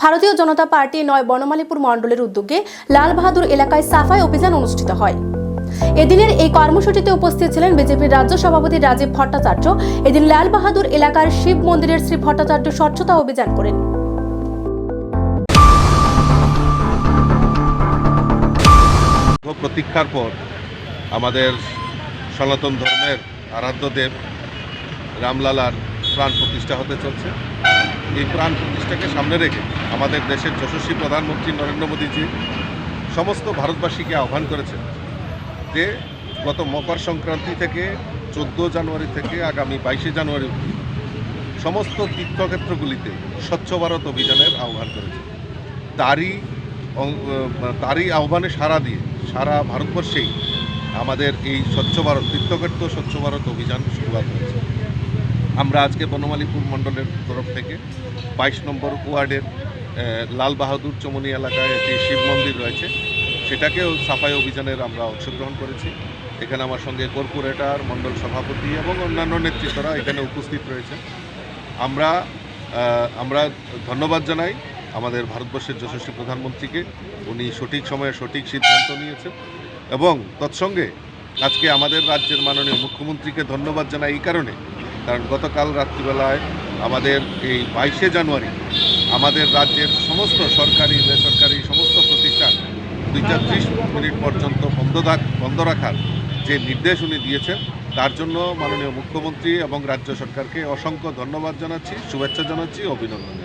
ভারতীয় জনতা পার্টি ৯ বনমালীপুর মণ্ডলের উদ্যোগে লাল বাহাদুর এলাকায় সাফাই অভিযান অনুষ্ঠিত হয়। এদিনের এই কর্মসূচিতে উপস্থিত ছিলেন বিজেপির রাজ্য সভাপতি রাজীব ভট্টাচার্য। এদিন লাল বাহাদুর এলাকার শিব মন্দিরের শ্রী ভট্টাচার্য স্বচ্ছতা অভিযান করেন। প্রতীক্ষার পর আমাদের সনাতন ধর্মের আরাধ্য দেব রামলালার প্রাণ প্রতিষ্ঠা হতে চলছে। এই প্রাণ প্রতিষ্ঠাকে সামনে রেখে আমাদের দেশের যশস্বী প্রধানমন্ত্রী নরেন্দ্র মোদীজি সমস্ত ভারতবাসীকে আহ্বান করেছেন যে গত মকর সংক্রান্তি থেকে 14 জানুয়ারি থেকে আগামী 22শে জানুয়ারি সমস্ত তীর্থক্ষেত্রগুলিতে স্বচ্ছ ভারত অভিযানের আহ্বান করেছেন। তারই আহ্বানে সাড়া দিয়ে সারা ভারতবর্ষেই আমাদের এই স্বচ্ছ ভারত তীর্থক্ষেত্র স্বচ্ছ ভারত অভিযান শুরুয়াত হয়েছে। আমরা আজকে বনমালীপুর মণ্ডলের তরফ থেকে 22 নম্বর ওয়ার্ডের লাল বাহাদুর চমনি এলাকায় একটি শিব মন্দির রয়েছে, সেটাকেও সাফাই অভিযানের আমরা অংশগ্রহণ করেছি। এখানে আমার সঙ্গে কর্পোরেটর, মণ্ডল সভাপতি এবং অন্যান্য নেতৃত্বরা এখানে উপস্থিত রয়েছে। আমরা ধন্যবাদ জানাই আমাদের ভারতবর্ষের যশস্বী প্রধানমন্ত্রীকে। উনি সঠিক সময়ে সঠিক সিদ্ধান্ত নিয়েছেন এবং তৎসঙ্গে আজকে আমাদের রাজ্যের মাননীয় মুখ্যমন্ত্রীকে ধন্যবাদ জানাই এই কারণে, কারণ গতকাল রাত্রিবেলায় আমাদের এই 22শে জানুয়ারি আমাদের রাজ্যের সমস্ত সরকারি বেসরকারি সমস্ত প্রতিষ্ঠান 2:30 পর্যন্ত বন্ধ রাখার যে নির্দেশ উনি দিয়েছেন, তার জন্য মাননীয় মুখ্যমন্ত্রী এবং রাজ্য সরকারকে অসংখ্য ধন্যবাদ জানাচ্ছি, শুভেচ্ছা জানাচ্ছি, অভিনন্দন জানাচ্ছি।